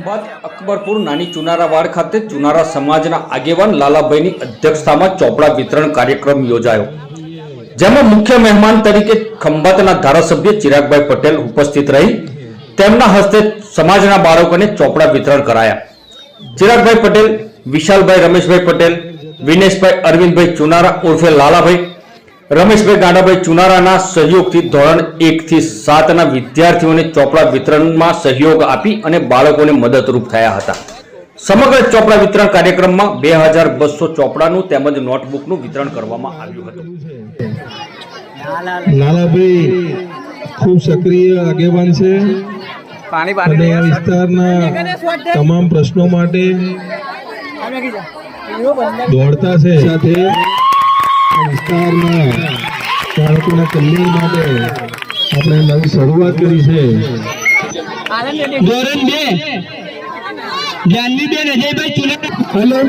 ખંભાત અકબરપુર નાની ચુનારાવાડ ખાતે ચુનારા સમાજના આગેવાન લાલાભાઈની અધ્યક્ષતામાં ચોપડા વિતરણ કાર્યક્રમ યોજાયો, જેમાં મુખ્ય મહેમાન તરીકે ખંભાતના ધારાસભ્ય ચિરાગભાઈ પટેલ ઉપસ્થિત રહી તેમના હસ્તે સમાજના બાળકોને ચોપડા વિતરણ કરાયા। ચિરાગભાઈ પટેલ, વિશાલભાઈ રમેશભાઈ પટેલ, વિનેશભાઈ અરવિંદભાઈ ચુનારા ઉર્ફે લાલાભાઈ, રમેશભાઈ ગાંડાભાઈ ચુનારાના સહયોગથી ધોરણ 1 થી 7 ના વિદ્યાર્થીઓને ચોપડા વિતરણમાં સહયોગ આપી અને બાળકોને મદદરૂપ થયા હતા। સમગ્ર ચોપડા વિતરણ કાર્યક્રમમાં 2200 ચોપડાનું તેમજ નોટબુકનું વિતરણ કરવામાં આવ્યું હતું। લાલાભાઈ ખૂબ સક્રિય આગેવાન છે અને આ વિસ્તારના તમામ પ્રશ્નો માટે દોડતા છે। સાથે વિસ્તારના બાળકોના કલ્યાણ માટે આપણે નવી શરૂઆત કરી છે। ધોરણ 2 જાનવીબેન અજયભાઈ ચુનારા, હેલો।